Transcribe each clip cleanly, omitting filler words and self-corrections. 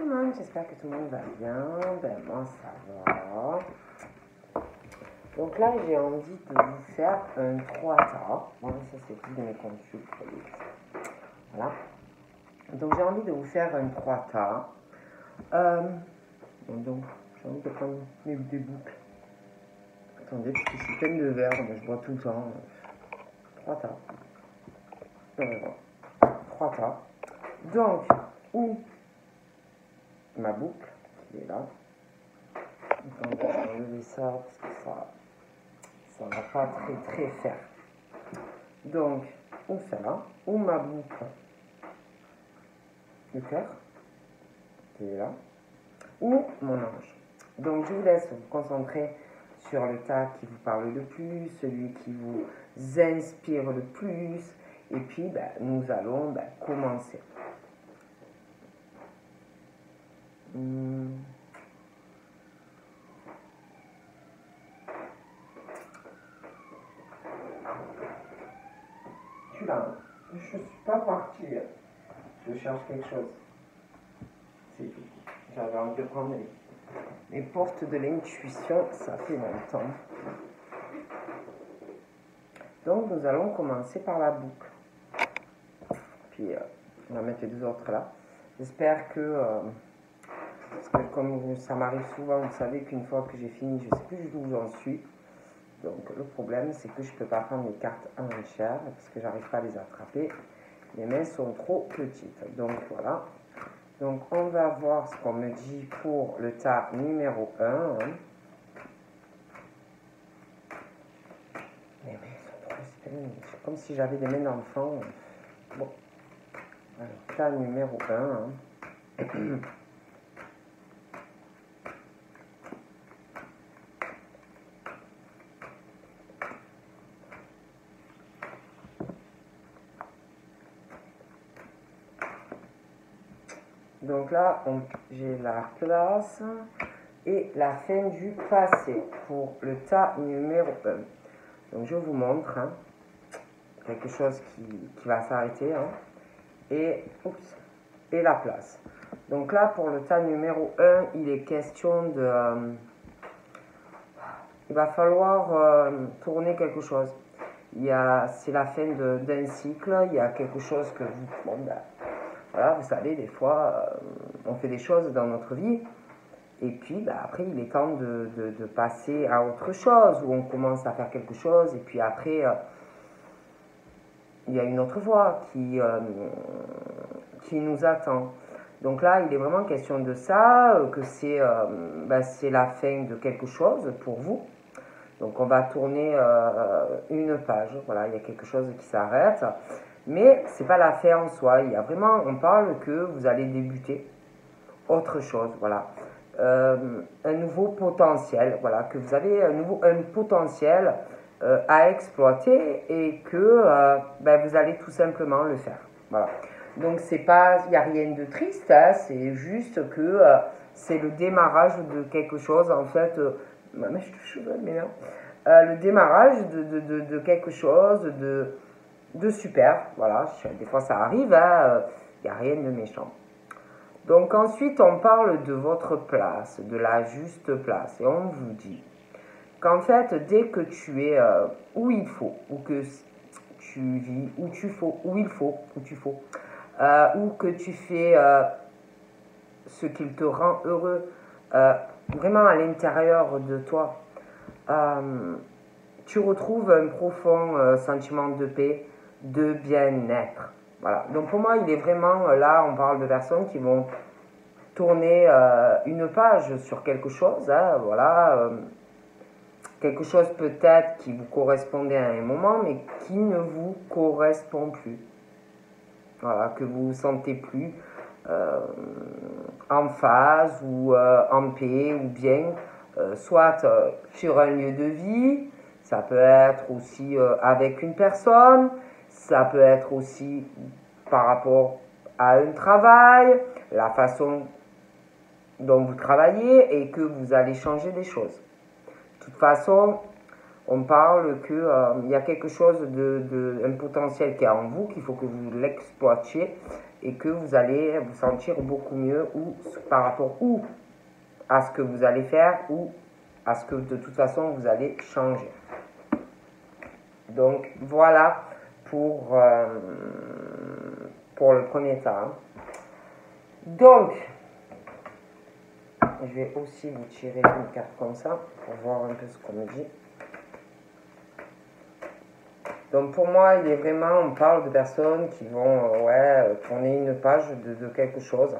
le monde, j'espère que tout le monde va bien. Ben moi ça va. Donc là j'ai envie de vous faire un 3-tas. Bon, ça c'est plus de mes consultes. Voilà. Donc j'ai envie de vous faire un 3-tas. Donc j'ai envie de prendre des boucles. Attendez, parce que je suis pleine de verre, mais je bois tout le temps. 3-tas. 3-tas. Donc, où ma boucle qui est là. Donc, on va enlever ça parce que ça va pas très faire. Donc, où celle-là, où ma boucle, le cœur qui est là, ou mon ange. Donc, je vous laisse vous concentrer sur le tas qui vous parle le plus, celui qui vous inspire le plus, et puis nous allons commencer. Tu l'as, je suis pas partie, je cherche quelque chose. C'est tout. J'avais envie de prendre les portes de l'intuition, ça fait longtemps. Donc nous allons commencer par la boucle. Puis on va mettre les deux autres là. J'espère que, parce que comme ça m'arrive souvent, vous savez qu'une fois que j'ai fini, je ne sais plus d'où j'en suis. Donc le problème c'est que je ne peux pas prendre les cartes en enchère parce que j'arrive pas à les attraper. Les mains sont trop petites. Donc voilà. Donc on va voir ce qu'on me dit pour le tas numéro 1. Les mains sont trop petites. C'est comme si j'avais des mains d'enfant. Bon. Alors, tas numéro 1. Donc là, j'ai la place et la fin du passé pour le tas numéro 1. Donc je vous montre quelque chose qui va s'arrêter. Et la place. Donc là, pour le tas numéro 1, il est question de... il va falloir tourner quelque chose. C'est la fin d'un cycle, il y a quelque chose que vous... Bon, voilà, vous savez, des fois, on fait des choses dans notre vie, et puis après, il est temps de passer à autre chose, où on commence à faire quelque chose, et puis après, il y a une autre voie qui nous attend. Donc là, il est vraiment question de ça, que c'est la fin de quelque chose pour vous. Donc on va tourner une page, voilà, il y a quelque chose qui s'arrête. Mais c'est pas la fin en soi, il y a vraiment, on parle que vous allez débuter autre chose, voilà. Un nouveau potentiel, voilà, que vous avez un potentiel à exploiter et que vous allez tout simplement le faire, voilà. Donc c'est pas, il n'y a rien de triste, c'est juste que c'est le démarrage de quelque chose, en fait, mais je touche le démarrage de quelque chose de super, voilà, des fois ça arrive, il n'y a rien de méchant. Donc ensuite on parle de votre place, de la juste place, et on vous dit qu'en fait dès que tu es où il faut, ou que tu vis où tu faut, où il faut, où tu faut, ou que tu fais ce qui te rend heureux, vraiment à l'intérieur de toi, tu retrouves un profond sentiment de paix, de bien-être. Voilà. Donc pour moi, il est vraiment, là, on parle de personnes qui vont tourner une page sur quelque chose, voilà, quelque chose peut-être qui vous correspondait à un moment, mais qui ne vous correspond plus. Voilà, que vous ne vous sentez plus en phase ou en paix ou bien, soit sur un lieu de vie, ça peut être aussi avec une personne, ça peut être aussi par rapport à un travail, la façon dont vous travaillez et que vous allez changer des choses. De toute façon, On parle qu'il y a quelque chose un potentiel qui est en vous, qu'il faut que vous l'exploitiez et que vous allez vous sentir beaucoup mieux ou par rapport ou à ce que vous allez faire ou à ce que de toute façon vous allez changer. Donc voilà pour le premier temps. Donc, je vais aussi vous tirer une carte comme ça pour voir un peu ce qu'on me dit. Donc pour moi, il est vraiment, on parle de personnes qui vont tourner une page de quelque chose.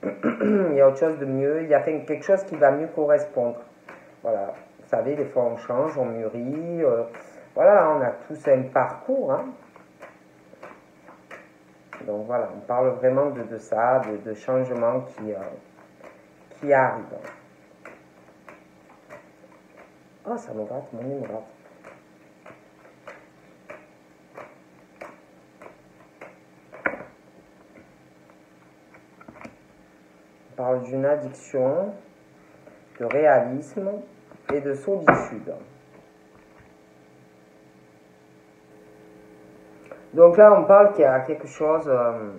Il y a autre chose de mieux, il y a quelque chose qui va mieux correspondre. Voilà, vous savez, des fois on change, on mûrit. Voilà, on a tous un parcours. Hein. Donc voilà, on parle vraiment de ça, de changements qui arrivent. Oh, ça me gratte, mon nez me gratte. On parle d'une addiction, de réalisme et de solitude. Donc là, on parle qu'il y a quelque chose, de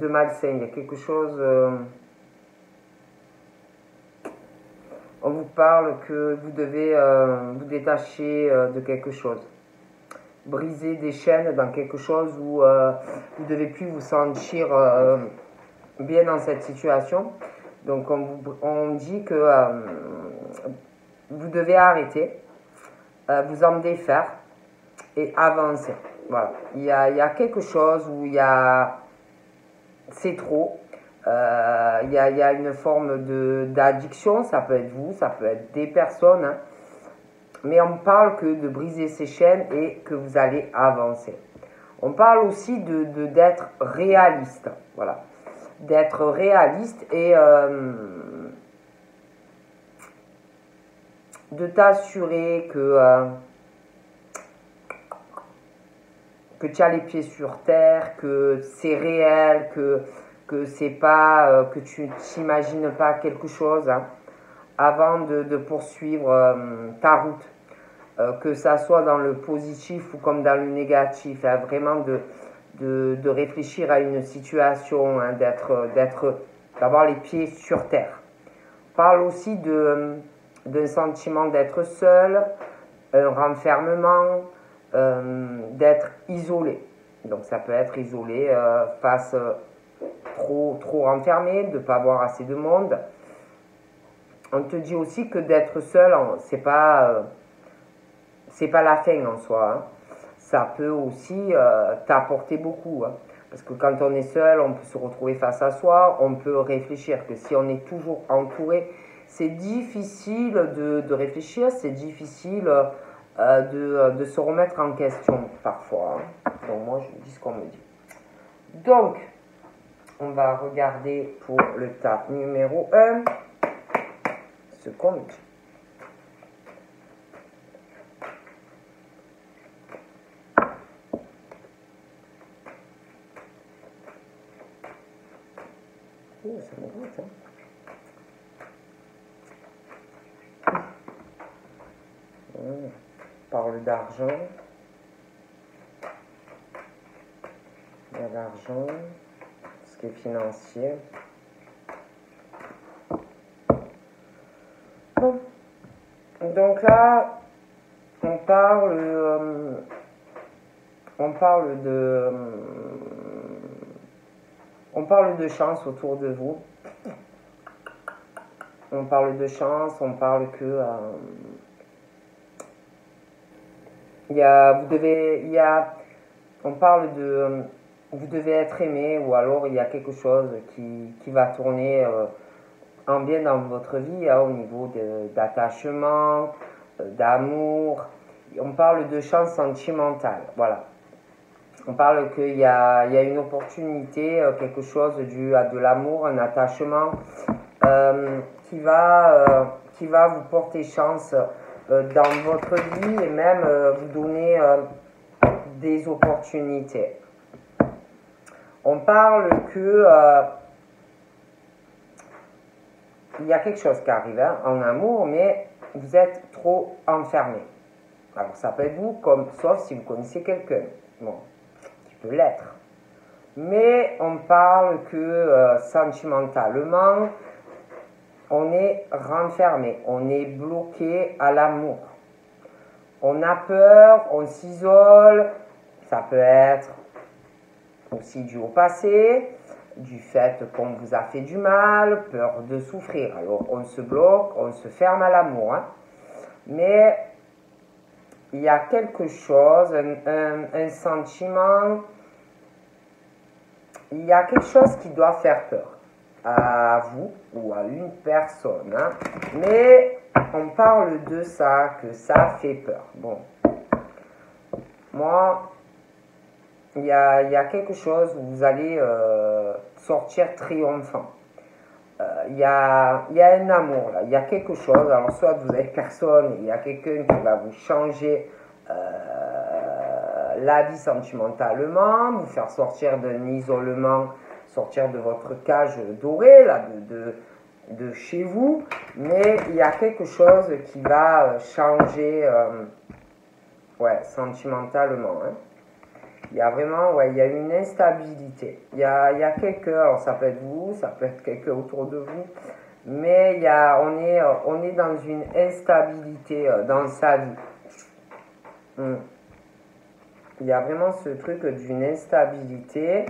malsain, il y a quelque chose. On vous parle que vous devez vous détacher de quelque chose, briser des chaînes dans quelque chose où vous ne devez plus vous sentir bien dans cette situation. Donc on dit que vous devez arrêter, vous en défaire et avancer. Voilà. Il y a quelque chose où c'est trop. Il y a une forme d'addiction, ça peut être vous, ça peut être des personnes, hein. Mais on parle que de briser ces chaînes et que vous allez avancer. On parle aussi d'être réaliste, voilà, d'être réaliste et de t'assurer que tu as les pieds sur terre, que c'est réel, que c'est pas que tu t'imagines pas quelque chose, hein, avant de poursuivre ta route, que ça soit dans le positif ou comme dans le négatif, hein, vraiment de réfléchir à une situation, hein, d'avoir les pieds sur terre. On parle aussi d'un sentiment d'être seul, un renfermement, d'être isolé. Donc ça peut être isolé face trop renfermé, de ne pas avoir assez de monde. On te dit aussi que d'être seul, c'est pas la fin en soi. Hein. Ça peut aussi t'apporter beaucoup. Hein. Parce que quand on est seul, on peut se retrouver face à soi, on peut réfléchir que si on est toujours entouré, c'est difficile de réfléchir, c'est difficile de se remettre en question parfois. Hein. Donc moi, je dis ce qu'on me dit. Donc, on va regarder pour le tas numéro 1 ce qu'on me dit. Oh, ça me goûte, hein. On parle d'argent. Il y a l'argent, ce qui est financier. Bon. Donc là, on parle de chance autour de vous. On parle de chance, on parle que on parle de vous devez être aimé, ou alors il y a quelque chose qui va tourner en bien dans votre vie, hein, au niveau d'attachement, d'amour. On parle de chance sentimentale, voilà. On parle qu'il y a une opportunité, quelque chose dû à de l'amour, un attachement qui va vous porter chance dans votre vie et même vous donner des opportunités. On parle que il y a quelque chose qui arrive hein, en amour, mais vous êtes trop enfermé. Alors ça peut être vous, comme, sauf si vous connaissez quelqu'un, bon, qui peut l'être. Mais on parle que sentimentalement, on est renfermé, on est bloqué à l'amour. On a peur, on s'isole, ça peut être aussi dû au passé, du fait qu'on vous a fait du mal, peur de souffrir. Alors on se bloque, on se ferme à l'amour. Hein. Mais il y a quelque chose, un sentiment, il y a quelque chose qui doit faire peur à vous ou à une personne. Hein. Mais on parle de ça, que ça fait peur. Bon, moi, il y a quelque chose où vous allez sortir triomphant. Il y a un amour là, il y a quelque chose. Alors soit vous avez personne, il y a quelqu'un qui va vous changer la vie sentimentalement, vous faire sortir d'un isolement, sortir de votre cage dorée là, de chez vous, mais il y a quelque chose qui va changer sentimentalement. Hein. Il y a vraiment, il y a une instabilité. Il y a quelqu'un, alors ça peut être vous, ça peut être quelqu'un autour de vous, mais on est dans une instabilité dans sa vie. Il y a vraiment ce truc d'une instabilité.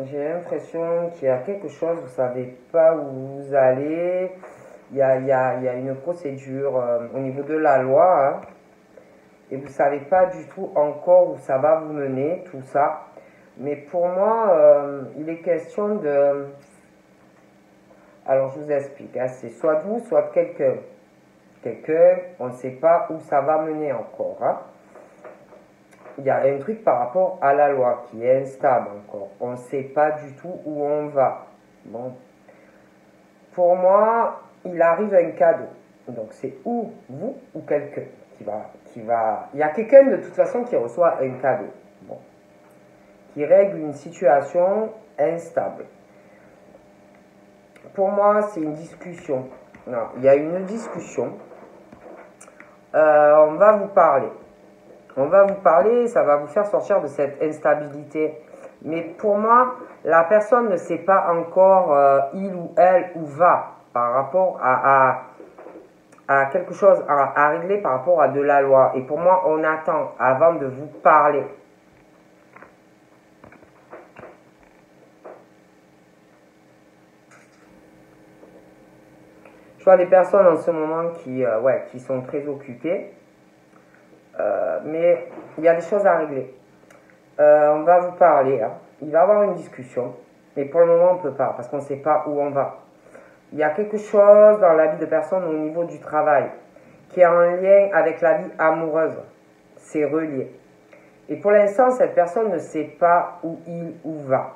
J'ai l'impression qu'il y a quelque chose, vous ne savez pas où vous allez. Il y a une procédure au niveau de la loi. Hein, et vous ne savez pas du tout encore où ça va vous mener, tout ça. Mais pour moi, il est question de... Alors, je vous explique. Hein, c'est soit de vous, soit de quelqu'un. Quelqu'un, on ne sait pas où ça va mener encore. Hein. Il y a un truc par rapport à la loi qui est instable encore. On ne sait pas du tout où on va. Bon. Pour moi, il arrive un cadeau. Donc, c'est ou vous ou quelqu'un qui va... Il y a quelqu'un de toute façon qui reçoit un cadeau. Bon. Qui règle une situation instable. Pour moi, c'est une discussion. Non, il y a une discussion. On va vous parler. On va vous parler, ça va vous faire sortir de cette instabilité. Mais pour moi, la personne ne sait pas encore il ou elle où va par rapport à quelque chose à régler par rapport à de la loi. Et pour moi, on attend avant de vous parler. Je vois des personnes en ce moment qui sont très occupées. Mais il y a des choses à régler. On va vous parler. Hein. Il va y avoir une discussion. Mais pour le moment, on ne peut pas parce qu'on ne sait pas où on va. Il y a quelque chose dans la vie de personne au niveau du travail qui est en lien avec la vie amoureuse. C'est relié. Et pour l'instant, cette personne ne sait pas où il ou va.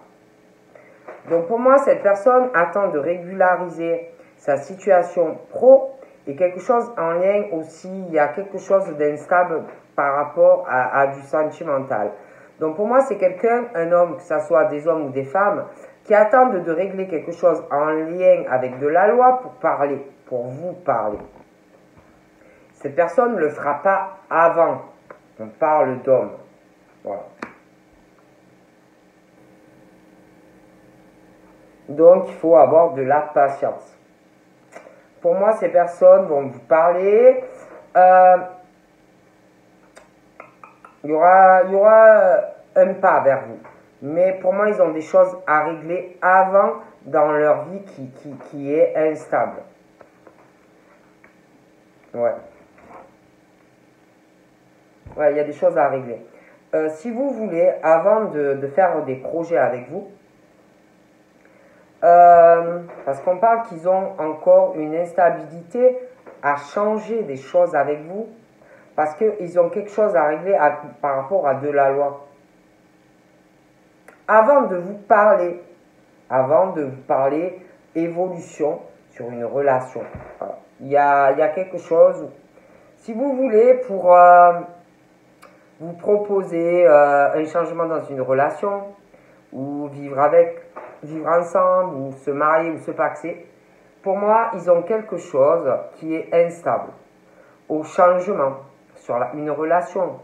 Donc pour moi, cette personne attend de régulariser sa situation pro et quelque chose en lien aussi, il y a quelque chose d'instable par rapport à du sentimental. Donc pour moi, c'est quelqu'un, un homme, que ce soit des hommes ou des femmes, qui attendent de régler quelque chose en lien avec de la loi pour parler, pour vous parler. Cette personne ne le fera pas avant. On parle d'homme. Voilà. Donc, il faut avoir de la patience. Pour moi, ces personnes vont vous parler. Il y aura un pas vers vous. Mais pour moi, ils ont des choses à régler avant dans leur vie qui est instable. Ouais. Ouais, il y a des choses à régler. Si vous voulez, avant de faire des projets avec vous, parce qu'on parle qu'ils ont encore une instabilité à changer des choses avec vous, parce qu'ils ont quelque chose à régler par rapport à de la loi. Avant de vous parler évolution sur une relation. Voilà. Il y a quelque chose, si vous voulez, vous proposer un changement dans une relation, ou vivre ensemble, ou se marier, ou se paxer. Pour moi, ils ont quelque chose qui est instable, au changement, sur une relation,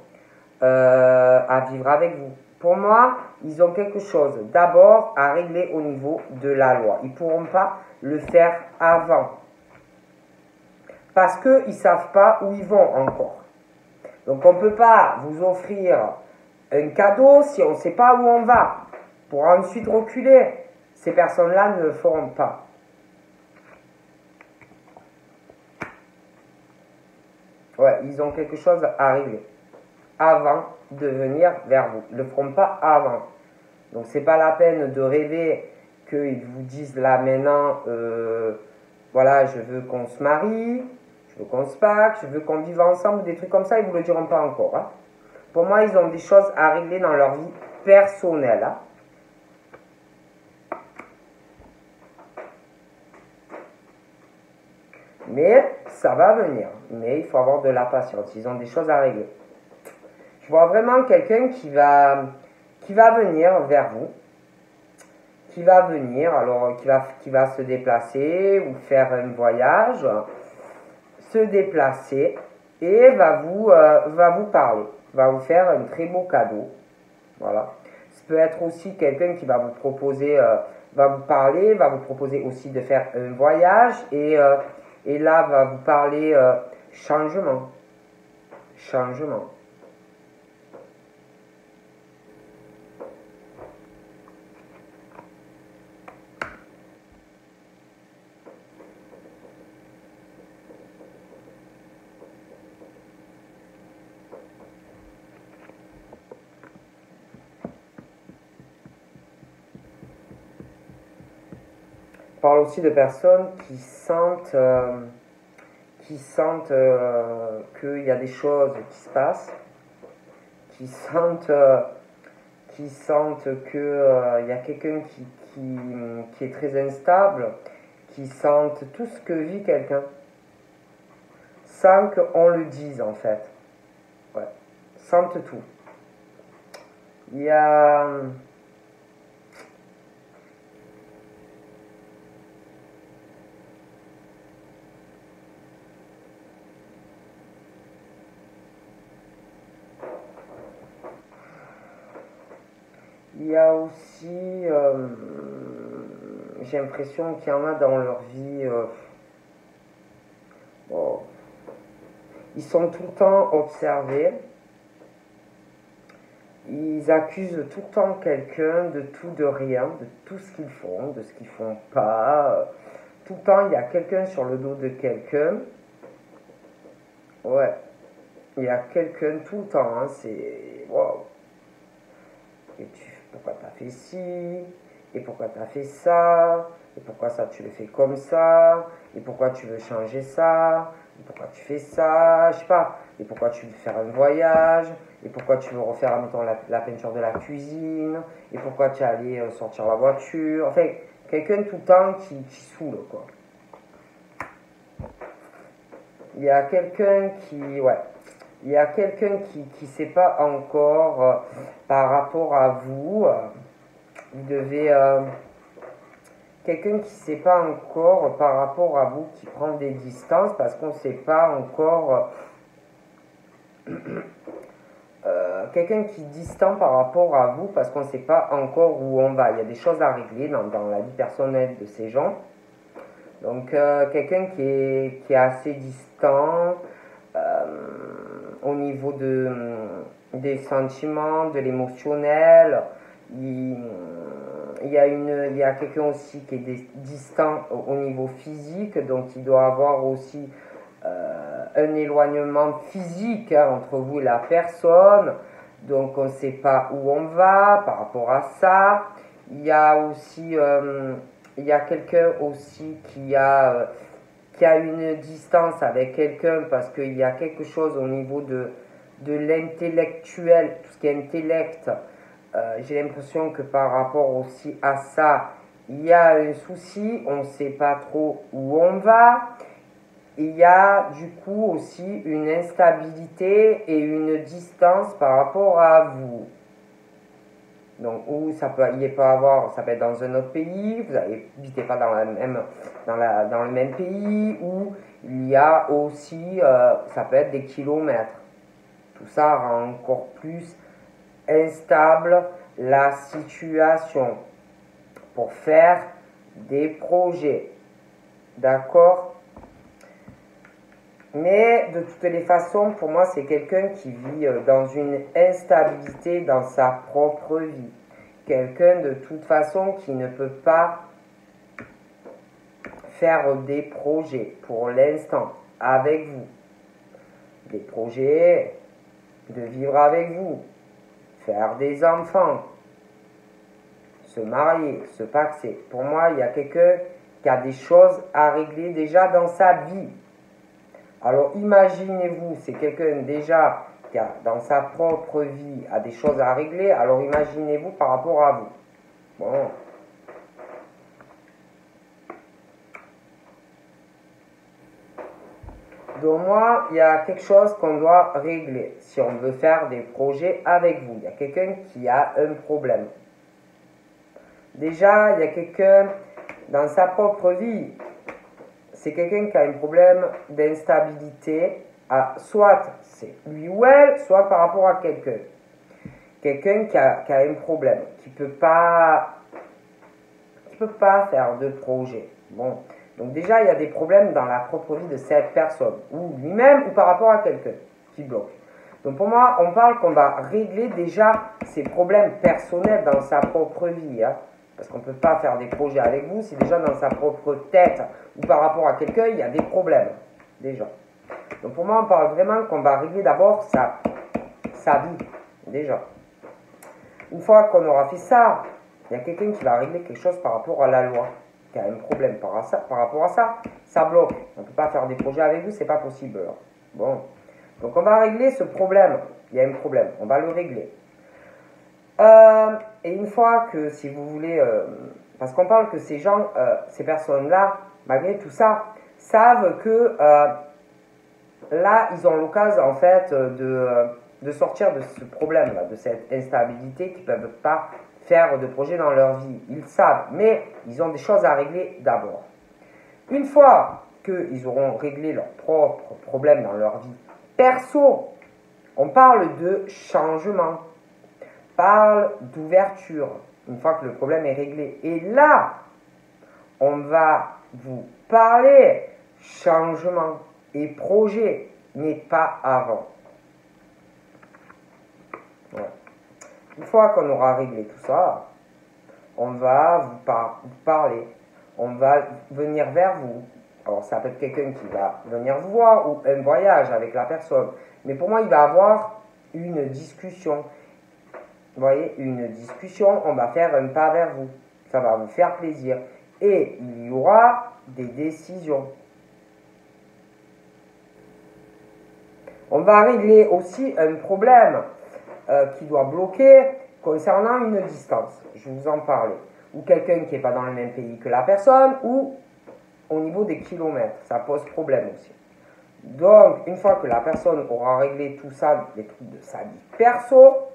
à vivre avec vous. Pour moi, ils ont quelque chose d'abord à régler au niveau de la loi. Ils ne pourront pas le faire avant. Parce qu'ils ne savent pas où ils vont encore. Donc on ne peut pas vous offrir un cadeau si on ne sait pas où on va. Pour ensuite reculer. Ces personnes-là ne le feront pas. Ouais, ils ont quelque chose à régler avant de venir vers vous. Ils ne le feront pas avant. Donc c'est pas la peine de rêver qu'ils vous disent là maintenant, voilà, je veux qu'on se marie, je veux qu'on se pacte, je veux qu'on vive ensemble, des trucs comme ça, ils ne vous le diront pas encore. Hein. Pour moi, ils ont des choses à régler dans leur vie personnelle. Hein. Mais ça va venir. Mais il faut avoir de la patience. Ils ont des choses à régler. Je vois vraiment quelqu'un qui va venir vers vous. Qui va venir, alors qui va se déplacer ou faire un voyage. Se déplacer et va vous parler. Va vous faire un très beau cadeau. Voilà. Ça peut être aussi quelqu'un qui va vous proposer, va vous parler, va vous proposer aussi de faire un voyage et là va vous parler changement. Changement. On parle aussi de personnes qui sentent qu'il y a des choses qui se passent, qui sentent que il y a quelqu'un qui est très instable, qui sentent tout ce que vit quelqu'un, sans qu'on le dise en fait. Ouais. Sentent tout. Il y a... Il y a aussi, j'ai l'impression qu'il y en a dans leur vie, bon, ils sont tout le temps observés, ils accusent tout le temps quelqu'un de tout, de rien, de tout ce qu'ils font, de ce qu'ils font pas. Tout le temps, il y a quelqu'un sur le dos de quelqu'un. Ouais, il y a quelqu'un tout le temps, hein, c'est... Wow. Et pourquoi t'as fait ci, et pourquoi t'as fait ça, et pourquoi ça tu le fais comme ça, et pourquoi tu veux changer ça, et pourquoi tu fais ça, je sais pas, et pourquoi tu veux faire un voyage, et pourquoi tu veux refaire, mettons, la peinture de la cuisine, et pourquoi tu es allé sortir la voiture, enfin, quelqu'un tout le temps qui saoule, quoi. Il y a quelqu'un qui, ouais, il y a quelqu'un qui ne sait pas encore par rapport à vous. Vous devez... quelqu'un qui ne sait pas encore par rapport à vous, qui prend des distances parce qu'on ne sait pas encore... quelqu'un qui est distant par rapport à vous parce qu'on ne sait pas encore où on va. Il y a des choses à régler dans la vie personnelle de ces gens. Donc, quelqu'un qui est assez distant... au niveau des sentiments, de l'émotionnel, il y a quelqu'un aussi qui est distant au niveau physique, donc il doit avoir aussi un éloignement physique entre vous et la personne, donc on ne sait pas où on va par rapport à ça. Il y a aussi il y a quelqu'un aussi qui a une distance avec quelqu'un parce qu'il y a quelque chose au niveau de l'intellectuel, tout ce qui est intellect. J'ai l'impression que par rapport aussi à ça, il y a un souci, on ne sait pas trop où on va. il y a du coup aussi une instabilité et une distance par rapport à vous. Donc, où ça peut avoir, ça peut être dans un autre pays, vous n'habitez pas dans le même pays, ou il y a aussi, ça peut être des kilomètres. Tout ça rend encore plus instable la situation pour faire des projets. D'accord? Mais de toutes les façons, pour moi, c'est quelqu'un qui vit dans une instabilité dans sa propre vie. Quelqu'un de toute façon qui ne peut pas faire des projets pour l'instant avec vous. Des projets de vivre avec vous, faire des enfants, se marier, se paxer. Pour moi, il y a quelqu'un qui a des choses à régler déjà dans sa vie. Alors imaginez-vous, c'est quelqu'un déjà qui a dans sa propre vie a des choses à régler, alors imaginez-vous par rapport à vous. Bon. Donc moi, il y a quelque chose qu'on doit régler si on veut faire des projets avec vous. Il y a quelqu'un qui a un problème. Déjà, il y a quelqu'un dans sa propre vie, c'est quelqu'un qui a un problème d'instabilité, soit c'est lui ou elle, soit par rapport à quelqu'un. Quelqu'un qui a un problème, qui ne peut pas faire de projet. Bon, donc déjà, il y a des problèmes dans la propre vie de cette personne, ou lui-même, ou par rapport à quelqu'un qui bloque. Donc pour moi, on parle qu'on va régler déjà ces problèmes personnels dans sa propre vie, hein. Parce qu'on ne peut pas faire des projets avec vous si déjà dans sa propre tête ou par rapport à quelqu'un, il y a des problèmes, déjà. Donc pour moi, on parle vraiment qu'on va régler d'abord sa vie, déjà. Une fois qu'on aura fait ça, il y a quelqu'un qui va régler quelque chose par rapport à la loi, qui a un problème par rapport à ça, ça bloque. On ne peut pas faire des projets avec vous, c'est pas possible. Bon. Donc on va régler ce problème. Il y a un problème, on va le régler. Et une fois que, si vous voulez, parce qu'on parle que ces gens, ces personnes-là, malgré tout ça, savent que là, ils ont l'occasion, en fait, de sortir de ce problème-là, de cette instabilité, qu'ils ne peuvent pas faire de projet dans leur vie. Ils savent, mais ils ont des choses à régler d'abord. Une fois qu'ils auront réglé leurs propres problèmes dans leur vie perso, on parle de changement, parle d'ouverture, une fois que le problème est réglé. Et là, on va vous parler changement et projet, mais pas avant. Ouais. Une fois qu'on aura réglé tout ça, on va vous parler, on va venir vers vous. Alors ça peut être quelqu'un qui va venir vous voir ou un voyage avec la personne. Mais pour moi, il va avoir une discussion. Vous voyez, une discussion, on va faire un pas vers vous. Ça va vous faire plaisir. Et il y aura des décisions. On va régler aussi un problème qui doit bloquer concernant une distance. Je vous en parlais. Ou quelqu'un qui n'est pas dans le même pays que la personne, ou au niveau des kilomètres. Ça pose problème aussi. Donc, une fois que la personne aura réglé tout ça, les trucs de sa vie perso,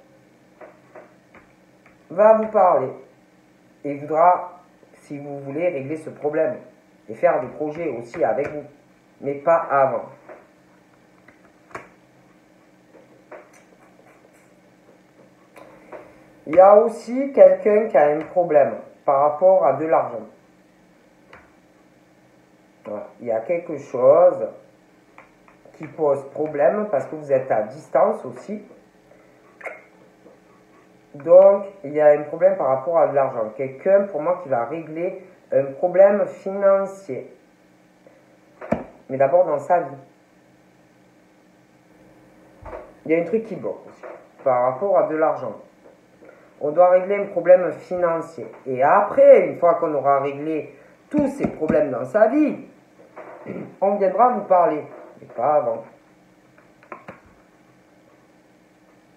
va vous parler et voudra, si vous voulez, régler ce problème et faire des projets aussi avec vous, mais pas avant. Il y a aussi quelqu'un qui a un problème par rapport à de l'argent. Voilà. Il y a quelque chose qui pose problème parce que vous êtes à distance aussi. Donc, il y a un problème par rapport à de l'argent. Quelqu'un, pour moi, qui va régler un problème financier. Mais d'abord dans sa vie. Il y a un truc qui bloque aussi par rapport à de l'argent. On doit régler un problème financier. Et après, une fois qu'on aura réglé tous ces problèmes dans sa vie, on viendra vous parler. Mais pas avant.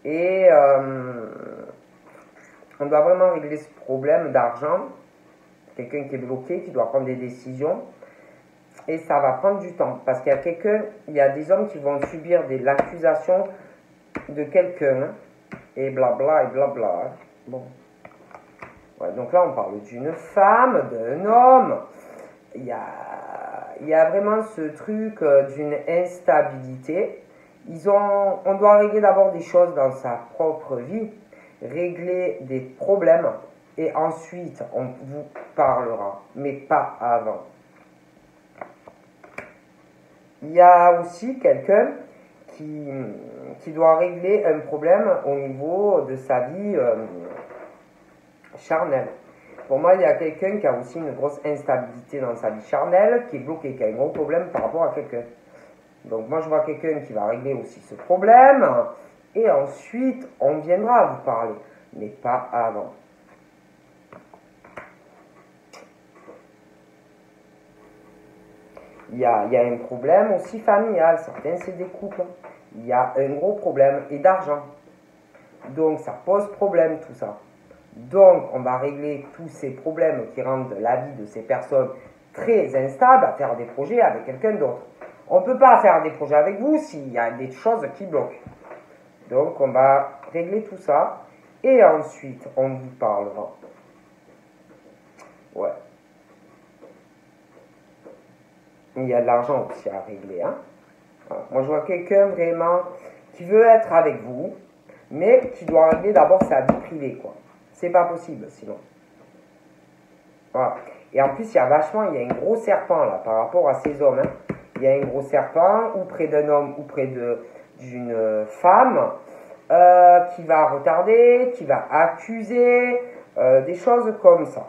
Et on doit vraiment régler ce problème d'argent. Quelqu'un qui est bloqué, qui doit prendre des décisions. et ça va prendre du temps. Parce qu'il y a il y a des hommes qui vont subir l'accusation de quelqu'un, et blabla, et blabla. Hein. Bon. Ouais, donc là, on parle d'une femme, d'un homme. Il y a vraiment ce truc d'une instabilité. On doit régler d'abord des choses dans sa propre vie, régler des problèmes, et ensuite, on vous parlera, mais pas avant. Il y a aussi quelqu'un qui doit régler un problème au niveau de sa vie charnelle. Pour moi, il y a quelqu'un qui a aussi une grosse instabilité dans sa vie charnelle, qui est bloqué, qui a un gros problème par rapport à quelqu'un. Donc moi, je vois quelqu'un qui va régler aussi ce problème, et ensuite, on viendra vous parler, mais pas avant. Il y a un problème aussi familial, certains c'est des couples. Il y a un gros problème et d'argent. Donc ça pose problème tout ça. Donc on va régler tous ces problèmes qui rendent la vie de ces personnes très instables à faire des projets avec quelqu'un d'autre. On ne peut pas faire des projets avec vous s'il y a des choses qui bloquent. Donc on va régler tout ça et ensuite on vous parlera. Ouais. Il y a de l'argent aussi à régler. Hein. Voilà. Moi, je vois quelqu'un vraiment qui veut être avec vous, mais qui doit régler d'abord sa vie privée, quoi. C'est pas possible, sinon. Voilà. Et en plus, il y a un gros serpent, là, par rapport à ces hommes. Hein. Il y a un gros serpent, ou près d'un homme, ou près d'une femme, qui va retarder, qui va accuser, des choses comme ça.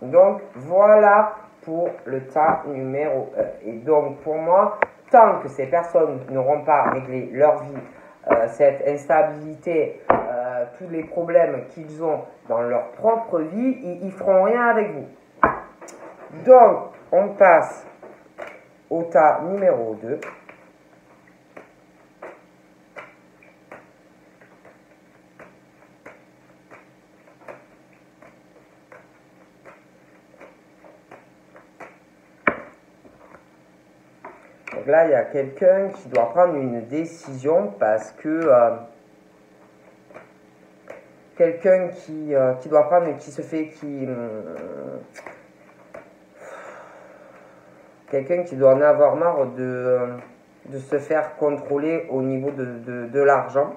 Donc, voilà pour le tas numéro 1. Et donc, pour moi, tant que ces personnes n'auront pas réglé leur vie, cette instabilité, tous les problèmes qu'ils ont dans leur propre vie, ils ne feront rien avec vous. Donc, on passe au tas numéro 2. Donc là, il y a quelqu'un qui doit prendre une décision parce que quelqu'un qui doit prendre, quelqu'un qui doit en avoir marre de se faire contrôler au niveau de l'argent.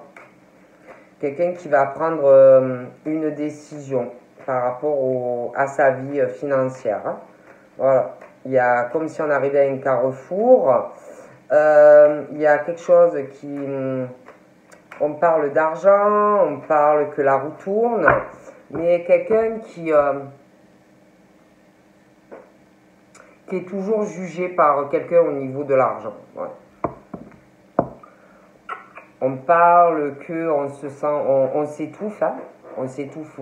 Quelqu'un qui va prendre une décision par rapport à sa vie financière. Hein. Voilà. Il y a comme si on arrivait à un carrefour. Il y a quelque chose on parle d'argent, on parle que la roue tourne, mais quelqu'un qui est toujours jugé par quelqu'un au niveau de l'argent. Ouais. On parle que on se sent, on s'étouffe, hein, on s'étouffe,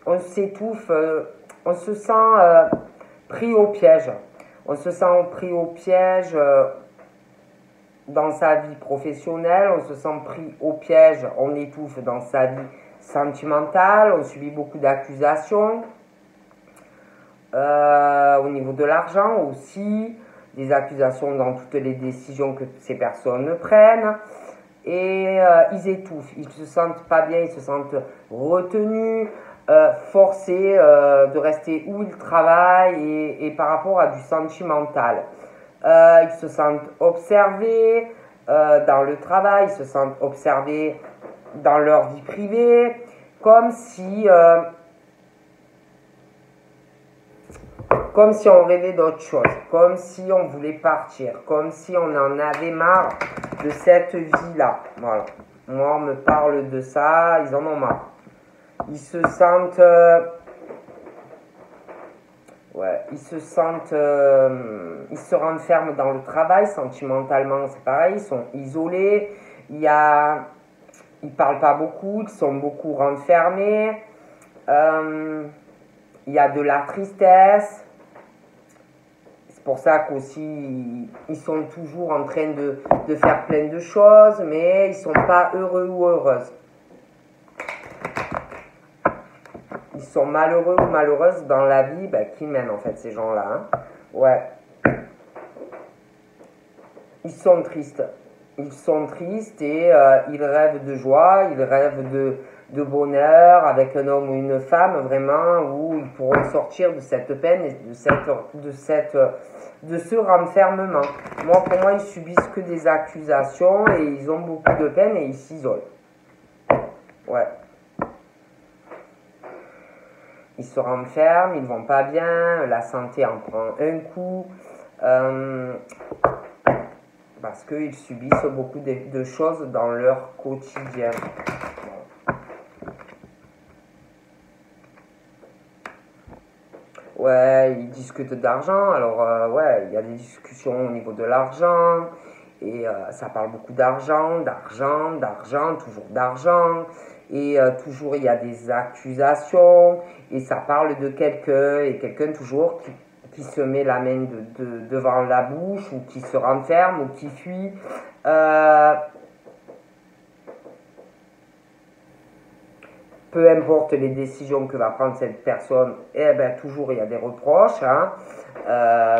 on se sent pris au piège. On se sent pris au piège dans sa vie professionnelle, on se sent pris au piège, on étouffe dans sa vie sentimentale, on subit beaucoup d'accusations. Au niveau de l'argent aussi, des accusations dans toutes les décisions que ces personnes prennent. Et ils étouffent, ils ne se sentent pas bien, ils se sentent retenus, forcés de rester où ils travaillent et par rapport à du sentimental. Ils se sentent observés dans le travail, ils se sentent observés dans leur vie privée, comme si on rêvait d'autre chose, comme si on voulait partir, comme si on en avait marre de cette vie-là. Voilà. Moi, on me parle de ça, ils en ont marre. Ils se sentent... ils se renferment dans le travail, sentimentalement c'est pareil, ils sont isolés, ils parlent pas beaucoup, ils sont beaucoup renfermés, il y a de la tristesse, c'est pour ça qu'aussi ils sont toujours en train de faire plein de choses, mais ils sont pas heureux ou heureuses. Ils sont malheureux ou malheureuses dans la vie qu'ils mènent en fait ces gens-là. Hein. Ouais. Ils sont tristes. Ils sont tristes et ils rêvent de joie, ils rêvent de bonheur avec un homme ou une femme, vraiment, où ils pourront sortir de cette peine et de ce renfermement. Pour moi, ils subissent que des accusations et ils ont beaucoup de peine et ils s'isolent. Ouais. Ils se renferment, ils vont pas bien, la santé en prend un coup. Parce qu'ils subissent beaucoup de choses dans leur quotidien. Ouais, ils discutent d'argent. Alors, ouais, il y a des discussions au niveau de l'argent. Et ça parle beaucoup d'argent, toujours d'argent. Et toujours, il y a des accusations. Et ça parle de quelqu'un. Et quelqu'un toujours qui se met la main devant la bouche. Ou qui se renferme. Ou qui fuit. Peu importe les décisions que va prendre cette personne, eh ben, toujours il y a des reproches. Hein.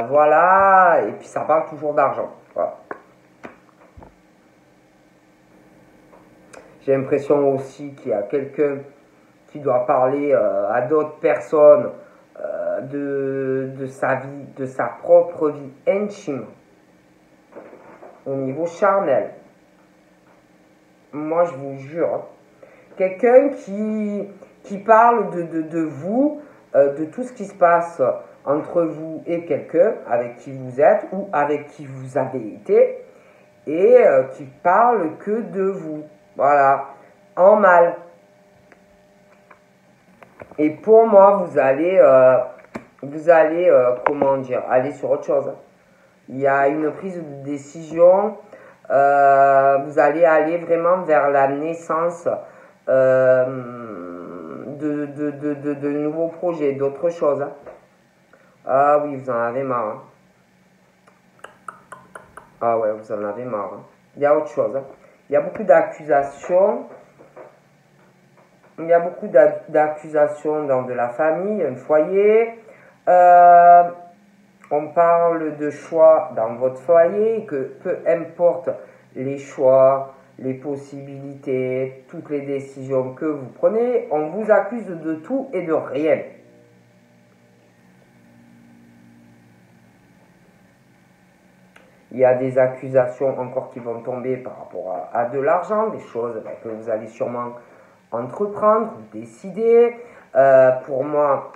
Voilà, et puis ça parle toujours d'argent. Voilà. J'ai l'impression aussi qu'il y a quelqu'un qui doit parler à d'autres personnes de sa vie, de sa propre vie intime, au niveau charnel. Moi, je vous jure, quelqu'un qui parle de vous, de tout ce qui se passe entre vous et quelqu'un avec qui vous êtes ou avec qui vous avez été, et qui parle que de vous. Voilà, en mal. Et pour moi, vous allez comment dire, aller sur autre chose. Il y a une prise de décision. Vous allez aller vraiment vers la naissance de nouveaux projets, d'autres choses. Hein. Ah oui, vous en avez marre. Hein. Ah ouais, vous en avez marre. Hein. Il y a autre chose. Hein. Il y a beaucoup d'accusations. Il y a beaucoup d'accusations dans de la famille, un foyer. On parle de choix dans votre foyer, que peu importe les choix, les possibilités, toutes les décisions que vous prenez, on vous accuse de tout et de rien. Il y a des accusations encore qui vont tomber par rapport à de l'argent, des choses que vous allez sûrement entreprendre, décider. Pour moi,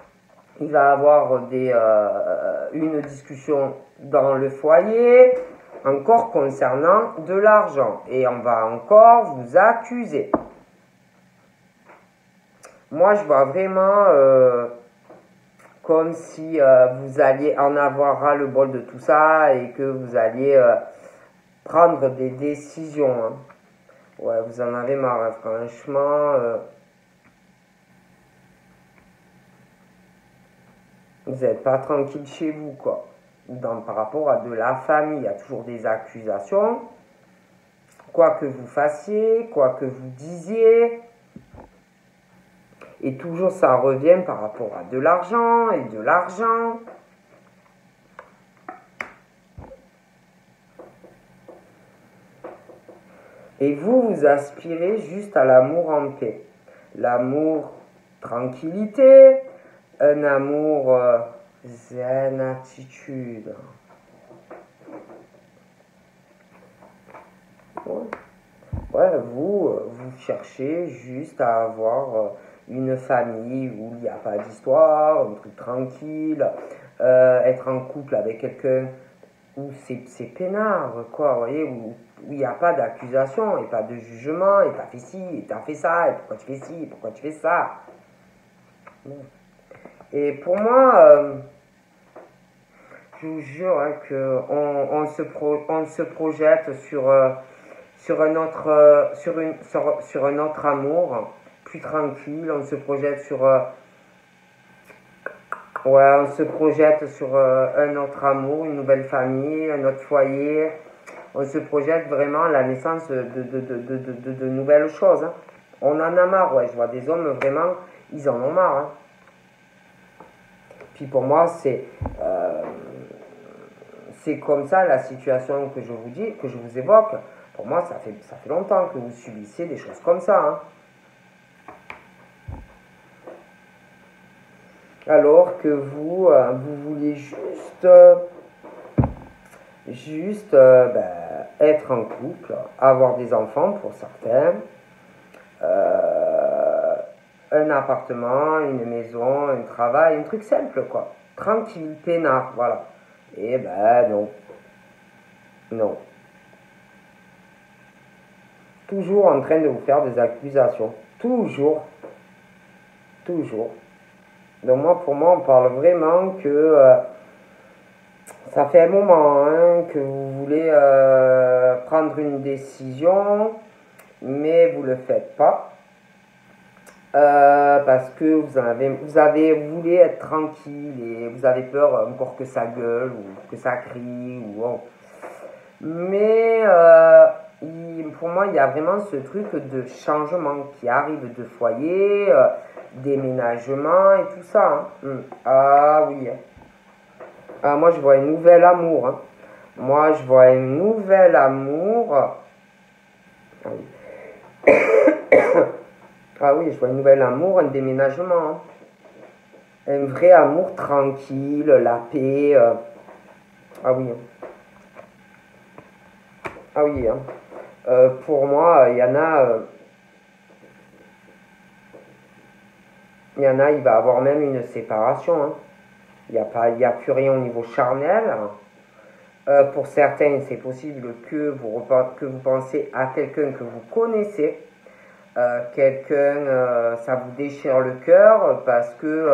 il va y avoir une discussion dans le foyer, encore concernant de l'argent. Et on va encore vous accuser. Moi, je vois vraiment comme si vous alliez en avoir ras le bol de tout ça et que vous alliez prendre des décisions. Hein. Ouais, vous en avez marre, hein, franchement. Vous n'êtes pas tranquille chez vous, quoi. Par rapport à de la famille, il y a toujours des accusations. Quoi que vous fassiez, quoi que vous disiez. Et toujours ça revient par rapport à de l'argent et de l'argent. Et vous aspirez juste à l'amour en paix. L'amour tranquillité, un amour zen attitude. Ouais, vous cherchez juste à avoir une famille où il n'y a pas d'histoire, un truc tranquille, être en couple avec quelqu'un où c'est peinard, quoi, vous voyez, où il n'y a pas d'accusation et pas de jugement, et t'as fait ci, et t'as fait ça, et pourquoi tu fais ci, et pourquoi tu fais ça. Et pour moi, je vous jure hein, qu'on on se projette sur un autre amour, plus tranquille, on se projette sur on se projette sur un autre amour, une nouvelle famille, un autre foyer. On se projette vraiment à la naissance de nouvelles choses. Hein. On en a marre, ouais. Je vois des hommes vraiment, ils en ont marre. Hein. Puis pour moi, c'est comme ça la situation que je vous dis, que je vous évoque. Pour moi, ça fait longtemps que vous subissez des choses comme ça. Hein. Alors que vous voulez juste être en couple, avoir des enfants pour certains, un appartement, une maison, un travail, un truc simple quoi, tranquille, peinard, voilà. Et non, non. Toujours en train de vous faire des accusations, toujours. Donc pour moi, on parle vraiment que ça fait un moment hein, que vous voulez prendre une décision, mais vous ne le faites pas. Parce que vous voulez être tranquille et vous avez peur encore que ça gueule ou que ça crie. Mais pour moi, il y a vraiment ce truc de changement qui arrive de foyer, déménagement et tout ça. Hein. Ah oui. Ah, moi, je vois un nouvel amour. Hein. Moi, je vois un nouvel amour. Ah oui. Ah oui, je vois un nouvel amour, un déménagement. Hein. Un vrai amour tranquille, la paix. Ah oui. Ah oui. Hein. Pour moi, il y en a, il va avoir même une séparation. Hein. Il n'y a plus rien au niveau charnel. Pour certains, c'est possible que vous pensez à quelqu'un que vous connaissez. Ça vous déchire le cœur parce que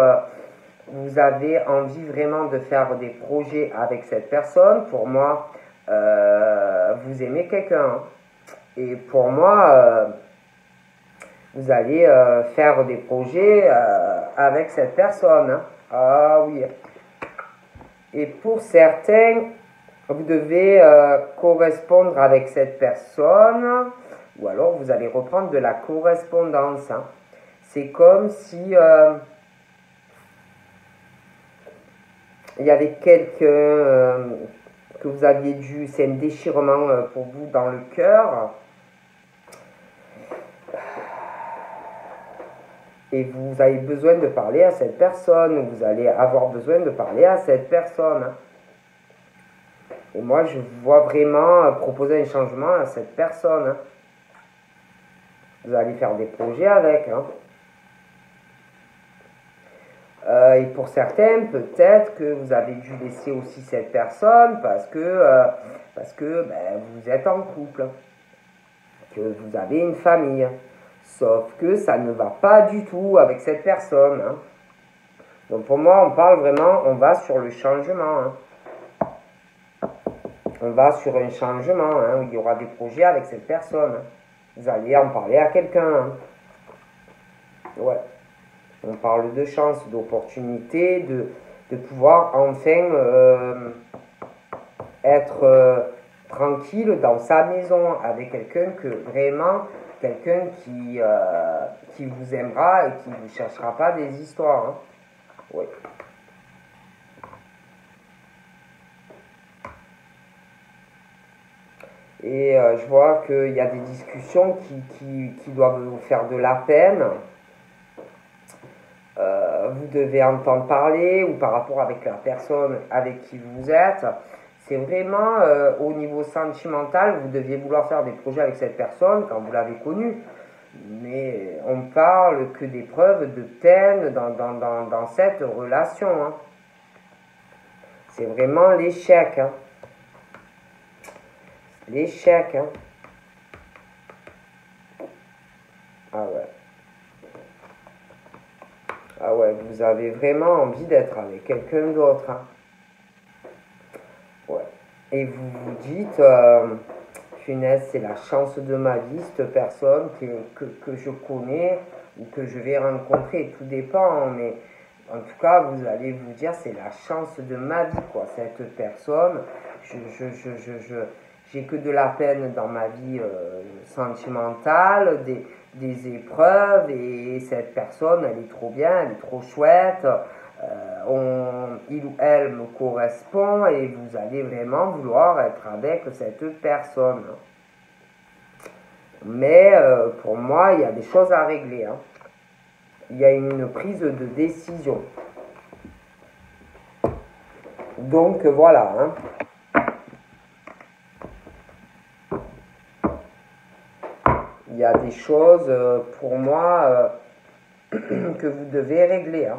vous avez envie vraiment de faire des projets avec cette personne. Pour moi, vous aimez quelqu'un. Hein. Et pour moi, vous allez faire des projets avec cette personne. Hein. Ah oui. Et pour certains, vous devez correspondre avec cette personne ou alors vous allez reprendre de la correspondance. Hein. C'est comme si il y avait quelqu'un que vous aviez dû, c'est un déchirement pour vous dans le cœur. Et vous avez besoin de parler à cette personne, vous allez avoir besoin de parler à cette personne. Hein. Et moi, je vois vraiment proposer un changement à cette personne. Hein. Vous allez faire des projets avec. Hein. Et pour certains, peut-être que vous avez dû laisser aussi cette personne parce que vous êtes en couple, que vous avez une famille. Sauf que ça ne va pas du tout avec cette personne. Hein. Donc pour moi, on parle vraiment, on va sur le changement. Hein. On va sur un changement, hein, où il y aura des projets avec cette personne. Hein. Vous allez en parler à quelqu'un. Hein. Ouais. On parle de chance, d'opportunité, de pouvoir enfin être tranquille dans sa maison avec quelqu'un qui vous aimera et qui ne vous cherchera pas des histoires. Hein. Oui. Et je vois qu'il y a des discussions qui doivent vous faire de la peine. Vous devez entendre parler ou par rapport avec la personne avec qui vous êtes. C'est vraiment au niveau sentimental, vous deviez vouloir faire des projets avec cette personne quand vous l'avez connue. Mais on parle que des preuves de peine dans cette relation. Hein. C'est vraiment l'échec. Hein. L'échec. Hein. Ah ouais. Ah ouais, vous avez vraiment envie d'être avec quelqu'un d'autre. Hein. Ouais. Et vous vous dites, punaise, c'est la chance de ma vie, cette personne que je connais ou que je vais rencontrer. Tout dépend, mais en tout cas, vous allez vous dire, c'est la chance de ma vie, quoi. Cette personne, j'ai que de la peine dans ma vie sentimentale, des épreuves, et cette personne, elle est trop bien, elle est trop chouette. il ou elle me correspond et vous allez vraiment vouloir être avec cette personne. Mais pour moi, il y a des choses à régler. Hein. Il y a une prise de décision. Donc voilà. Hein. Il y a des choses pour moi que vous devez régler. Hein.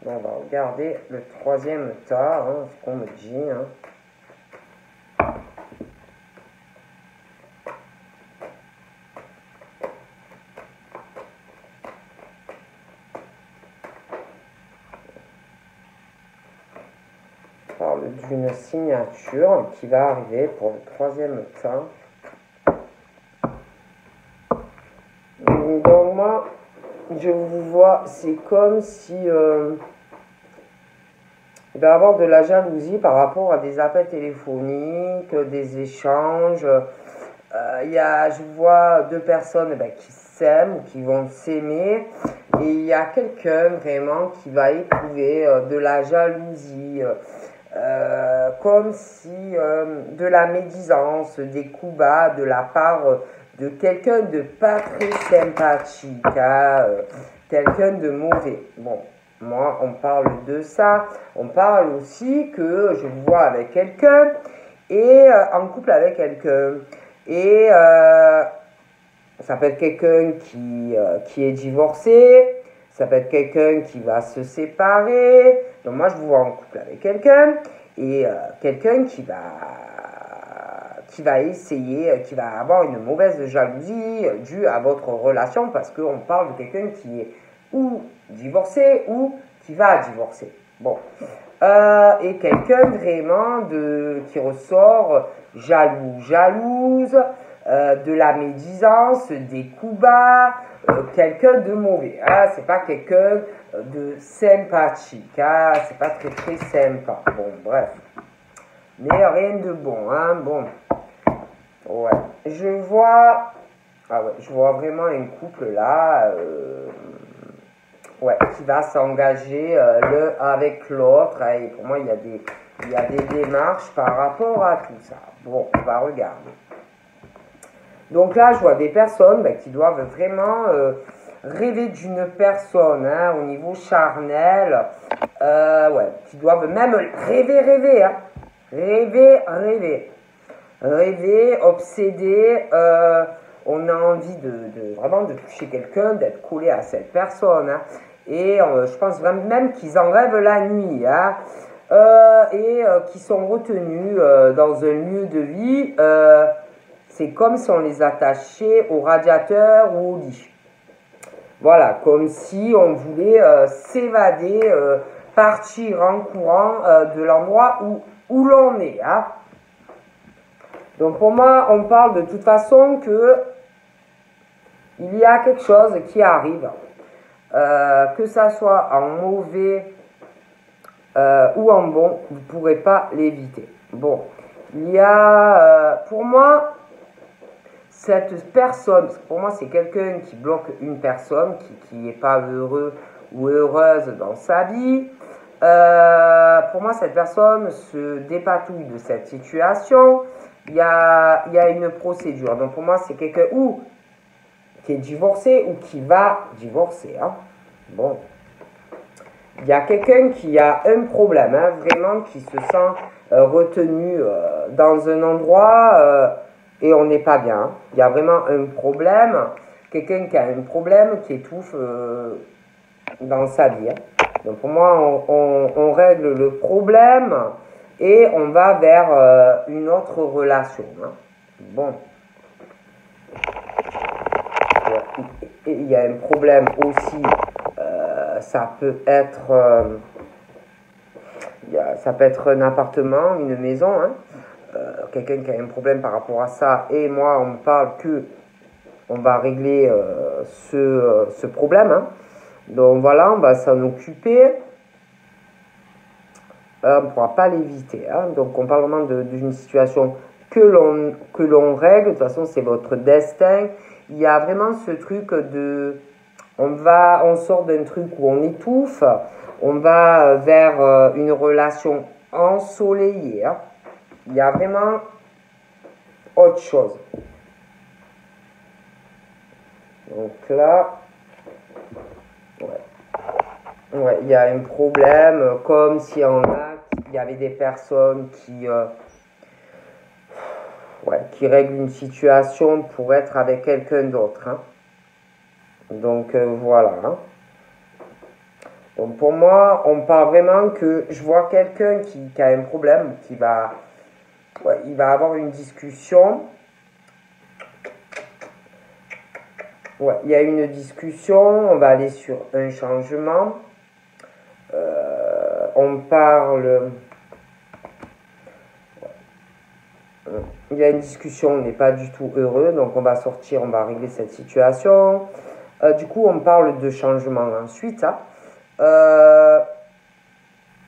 On va regarder le troisième tas, hein, ce qu'on me dit. Hein. On parle d'une signature qui va arriver pour le troisième tas. Donc moi, je vous vois, c'est comme si il va y avoir de la jalousie par rapport à des appels téléphoniques, des échanges. Je vois deux personnes qui s'aiment ou qui vont s'aimer. Et il y a quelqu'un vraiment qui va éprouver de la jalousie. Comme si de la médisance, des coups bas de la part de quelqu'un de pas très sympathique, hein, quelqu'un de mauvais. Bon, moi, on parle de ça. On parle aussi que je vous vois avec quelqu'un et en couple avec quelqu'un. Et ça peut être quelqu'un qui est divorcé. Ça peut être quelqu'un qui va se séparer. Donc moi, je vous vois en couple avec quelqu'un. Et quelqu'un qui va essayer, qui va avoir une mauvaise jalousie due à votre relation. Parce qu'on parle de quelqu'un qui est ou divorcé ou qui va divorcer. Bon. Et quelqu'un vraiment qui ressort jalouse, de la médisance, des coups bas, quelqu'un de mauvais. Hein, c'est pas quelqu'un de sympathique. Hein, c'est pas très très sympa. Bon, bref. Mais rien de bon. Hein, bon. Ouais. Je vois vraiment un couple là. Qui va s'engager l'un avec l'autre. Et pour moi, il y a des démarches par rapport à tout ça. Bon, on va regarder. Donc là, je vois des personnes qui doivent vraiment rêver d'une personne hein, au niveau charnel. Qui doivent même rêver. Hein. Rêver, obséder. On a envie vraiment de toucher quelqu'un, d'être collé à cette personne. Hein. Et je pense vraiment même qu'ils en rêvent la nuit. Hein. Qui sont retenus dans un lieu de vie. C'est comme si on les attachait au radiateur ou au lit. Voilà, comme si on voulait s'évader, partir en courant de l'endroit où l'on est. Hein. Donc pour moi, on parle de toute façon que il y a quelque chose qui arrive, que ça soit en mauvais ou en bon, vous ne pourrez pas l'éviter. Bon, il y a, pour moi, cette personne, pour moi c'est quelqu'un qui bloque une personne, qui n'est pas heureux ou heureuse dans sa vie. Pour moi, cette personne se dépatouille de cette situation. Il y a une procédure. Donc pour moi, c'est quelqu'un qui est divorcé ou qui va divorcer. Hein. Bon. Il y a quelqu'un qui a un problème, hein, vraiment, qui se sent retenu dans un endroit et on n'est pas bien. Il y a vraiment un problème. Quelqu'un qui a un problème, qui étouffe dans sa vie. Hein. Donc pour moi, on règle le problème et on va vers une autre relation. Hein. Bon. Et il y a un problème aussi, ça peut être un appartement, une maison, hein. Quelqu'un qui a un problème par rapport à ça, et moi on me parle que on va régler ce problème. Hein. Donc voilà, on va s'en occuper. On ne pourra pas l'éviter. Hein. Donc on parle vraiment d'une situation que l'on règle. De toute façon, c'est votre destin. Il y a vraiment ce truc de... On sort d'un truc où on étouffe. On va vers une relation ensoleillée. Hein. Il y a vraiment autre chose. Donc là, ouais, il y a un problème, comme s'il y avait des personnes qui règlent une situation pour être avec quelqu'un d'autre. Hein. Donc voilà. Hein. Donc pour moi, on parle vraiment que je vois quelqu'un qui a un problème, il va avoir une discussion. Ouais, il y a une discussion, on va aller sur un changement. On parle. Il y a une discussion, on n'est pas du tout heureux, donc on va sortir, on va régler cette situation. Du coup, on parle de changement ensuite. Hein.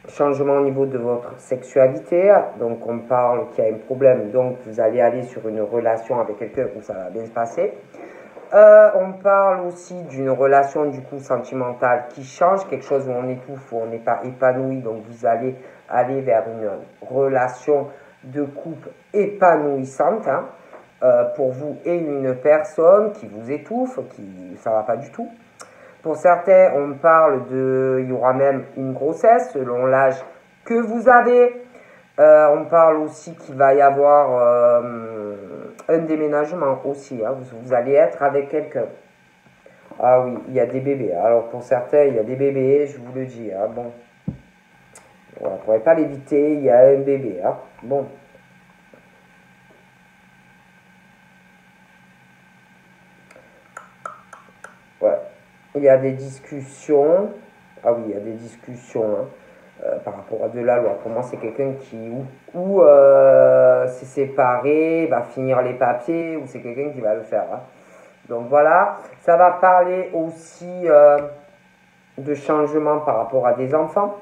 Changement au niveau de votre sexualité, donc on parle qu'il y a un problème, donc vous allez aller sur une relation avec quelqu'un où ça va bien se passer. On parle aussi d'une relation du coup sentimentale qui change, quelque chose où on étouffe, où on n'est pas épanoui, donc vous allez aller vers une relation de couple épanouissante hein, pour vous et une personne qui vous étouffe, ça va pas du tout. Pour certains, on parle il y aura même une grossesse selon l'âge que vous avez. On parle aussi qu'il va y avoir un déménagement aussi. Hein. Vous allez être avec quelqu'un. Ah oui, il y a des bébés. Alors pour certains, il y a des bébés, je vous le dis. Hein. Bon, on ne pourrait pas l'éviter, il y a un bébé. Hein. Bon. Ouais. Il y a des discussions. Ah oui, il y a des discussions. Hein. Par rapport à de la loi. Pour moi, c'est quelqu'un qui s'est séparé, va finir les papiers, ou c'est quelqu'un qui va le faire. Hein. Donc voilà, ça va parler aussi de changement par rapport à des enfants.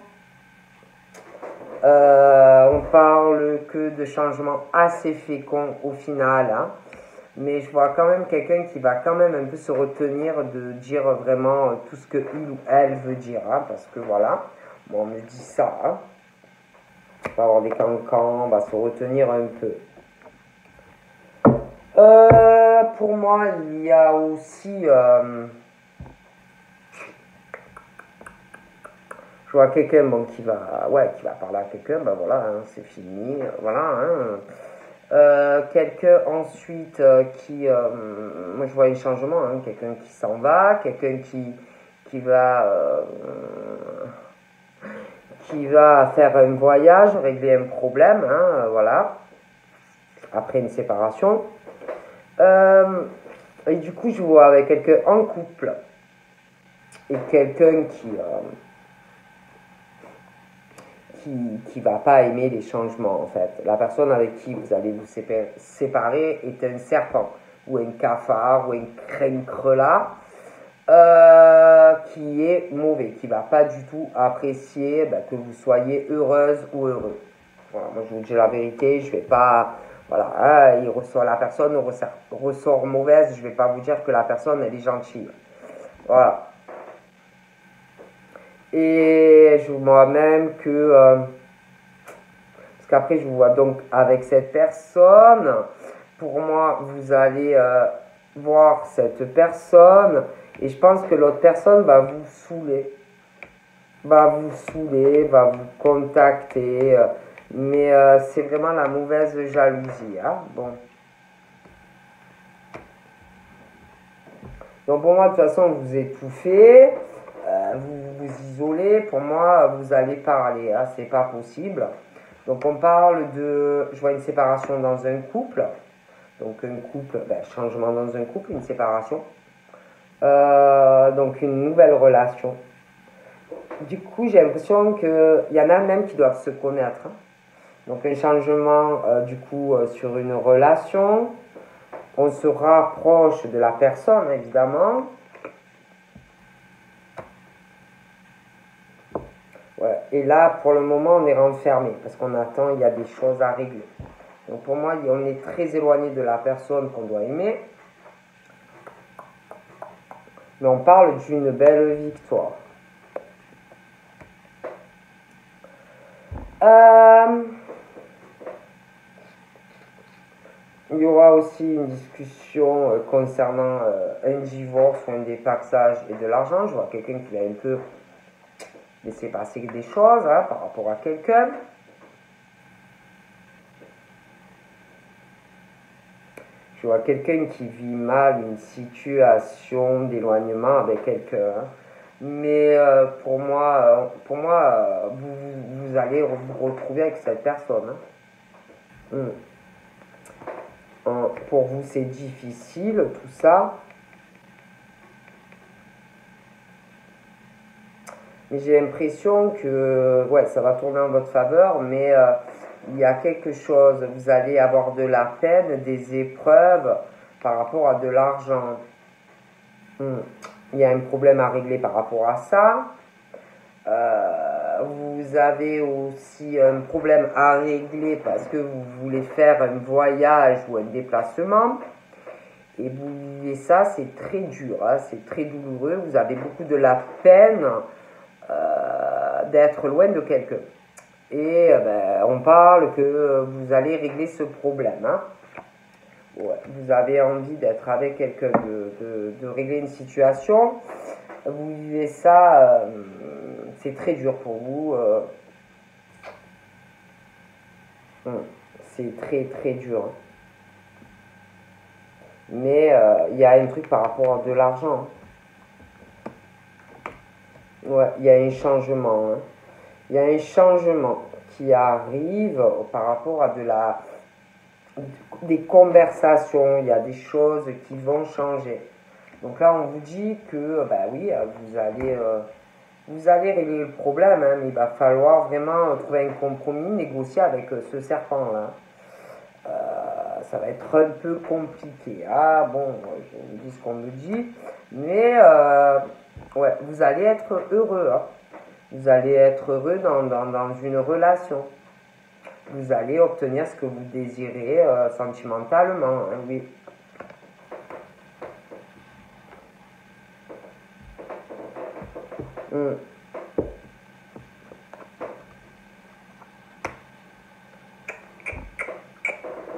On parle que de changements assez féconds au final. Hein. Mais je vois quand même quelqu'un qui va quand même un peu se retenir de dire vraiment tout ce que il ou elle veut dire. Hein, parce que voilà. Bon, on me dit ça. Hein. On va avoir des cancans, on va se retenir un peu. Pour moi, il y a aussi. Je vois quelqu'un qui va parler à quelqu'un, ben voilà, hein, c'est fini. Voilà. Hein. Quelqu'un ensuite moi je vois un changement, hein, quelqu'un qui s'en va, quelqu'un qui va faire un voyage, régler un problème, hein, voilà, après une séparation. Et du coup, je vois avec quelqu'un en couple et quelqu'un qui va pas aimer les changements, en fait. La personne avec qui vous allez vous séparer est un serpent, ou un cafard, ou un crancrelat, qui est mauvais, qui va pas du tout apprécier que vous soyez heureuse ou heureux. Voilà, moi je vous dis la vérité, je vais pas, voilà, hein, la personne ressort mauvaise, je vais pas vous dire que la personne elle est gentille. Voilà. Et je vois même que, parce qu'après je vous vois donc avec cette personne, pour moi vous allez voir cette personne, et je pense que l'autre personne va vous saouler, va vous contacter, mais c'est vraiment la mauvaise jalousie. Hein? Bon. Donc pour moi, de toute façon, vous étouffez, vous vous isolez. Pour moi, vous allez parler. Hein? C'est pas possible. Donc on parle de, je vois une séparation dans un couple. Donc un couple, changement dans un couple, une séparation. Donc une nouvelle relation. Du coup, j'ai l'impression qu'il y en a même qui doivent se connaître. Hein. Donc un changement du coup sur une relation. On se rapproche de la personne, évidemment. Ouais. Et là, pour le moment, on est renfermé parce qu'on attend, il y a des choses à régler. Donc pour moi, on est très éloigné de la personne qu'on doit aimer. Mais on parle d'une belle victoire. Euh, il y aura aussi une discussion concernant un divorce ou un dépassage et de l'argent. Je vois quelqu'un qui va un peu laisser passer des choses hein, par rapport à quelqu'un. Je vois quelqu'un qui vit mal une situation d'éloignement avec quelqu'un. Mais pour moi, vous allez vous retrouver avec cette personne. Hein. Pour vous, c'est difficile, tout ça. Mais j'ai l'impression que ouais, ça va tourner en votre faveur, mais il y a quelque chose. Vous allez avoir de la peine, des épreuves par rapport à de l'argent. Il y a un problème à régler par rapport à ça. Vous avez aussi un problème à régler parce que vous voulez faire un voyage ou un déplacement. Et vous vivez ça, c'est très dur, hein, c'est très douloureux. Vous avez beaucoup de la peine d'être loin de quelqu'un. Et on parle que vous allez régler ce problème. Hein. Ouais, vous avez envie d'être avec quelqu'un, de régler une situation. Vous vivez ça, c'est très dur pour vous. C'est très très dur. Mais il y a un truc par rapport à de l'argent. Ouais, il y a un changement. Hein. Il y a un changement qui arrive par rapport à des conversations. Il y a des choses qui vont changer. Donc là, on vous dit que, oui, vous allez régler le problème, hein, mais il va falloir vraiment trouver un compromis, négocier avec ce serpent-là. Ça va être un peu compliqué. Ah bon, je vous dis ce qu'on me dit. Mais ouais, vous allez être heureux. Hein. Vous allez être heureux dans une relation. Vous allez obtenir ce que vous désirez sentimentalement. Hein, oui.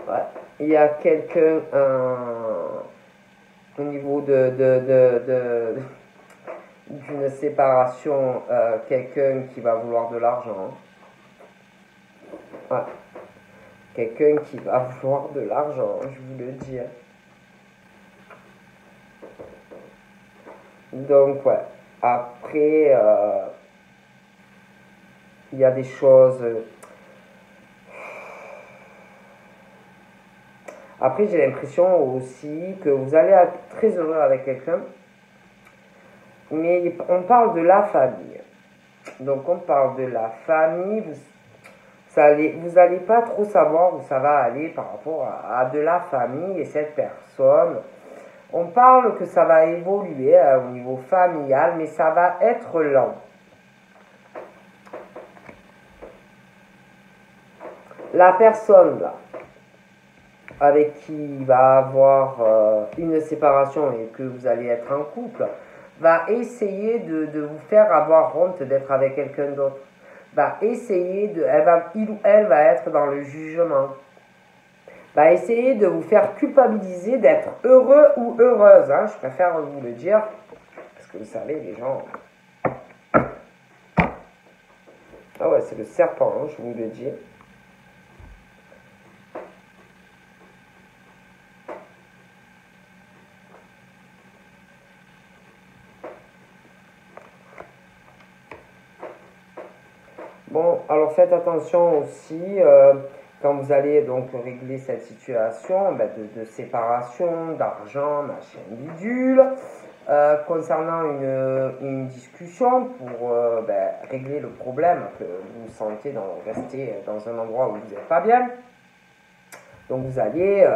Ouais. Il y a quelqu'un au niveau d'une séparation, quelqu'un qui va vouloir de l'argent. Ouais. Quelqu'un qui va vouloir de l'argent, je vous le dis. Donc, ouais. Après, il y a des choses. Après, j'ai l'impression aussi que vous allez être très heureux avec quelqu'un. Mais on parle de la famille. Donc, on parle de la famille. Vous n'allez pas trop savoir où ça va aller par rapport à de la famille et cette personne. On parle que ça va évoluer au niveau familial, mais ça va être lent. La personne là, avec qui il va avoir une séparation et que vous allez être en couple, va essayer de vous faire avoir honte d'être avec quelqu'un d'autre. Va essayer il ou elle va être dans le jugement. Va essayer de vous faire culpabiliser d'être heureux ou heureuse. Hein, je préfère vous le dire. Parce que vous savez, les gens... Ah ouais, c'est le serpent, hein, je vous le dis. Bon, alors faites attention aussi quand vous allez donc régler cette situation de séparation, d'argent, machin bidule, concernant une discussion pour régler le problème que vous sentez rester dans un endroit où vous n'êtes pas bien. Donc vous allez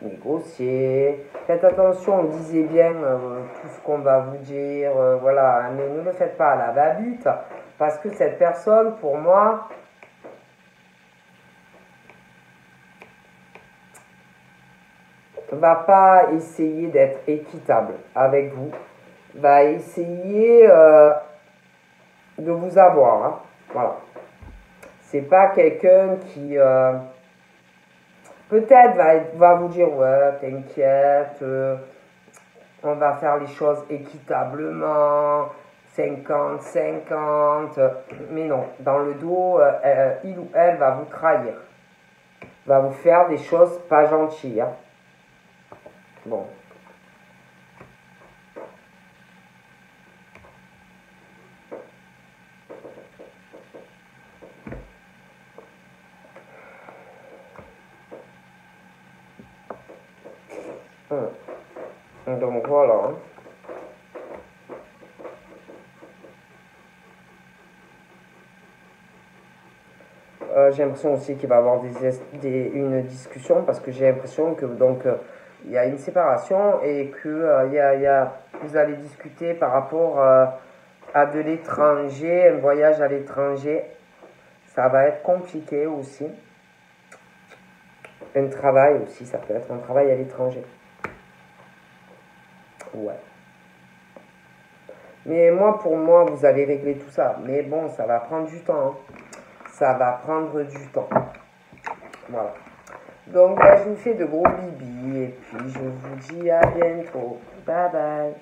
négocier. Faites attention, lisez bien tout ce qu'on va vous dire. Voilà, ne le faites pas à la va-vite. Parce que cette personne, pour moi, va pas essayer d'être équitable avec vous. Va essayer de vous avoir. Hein. Voilà. C'est pas quelqu'un qui peut-être va vous dire ouais, t'inquiète, on va faire les choses équitablement, 50-50. Mais non, dans le dos, il ou elle va vous trahir. Va vous faire des choses pas gentilles. Hein. Bon. Donc voilà. Hein. J'ai l'impression aussi qu'il va y avoir une discussion parce que j'ai l'impression que donc il y a une séparation et que vous allez discuter par rapport à de l'étranger, un voyage à l'étranger. Ça va être compliqué aussi. Un travail aussi, ça peut être un travail à l'étranger. Ouais. Mais pour moi, vous allez régler tout ça. Mais bon, ça va prendre du temps. Hein. Ça va prendre du temps. Voilà. Donc, je vous fais de gros bibis et puis je vous dis à bientôt. Bye bye.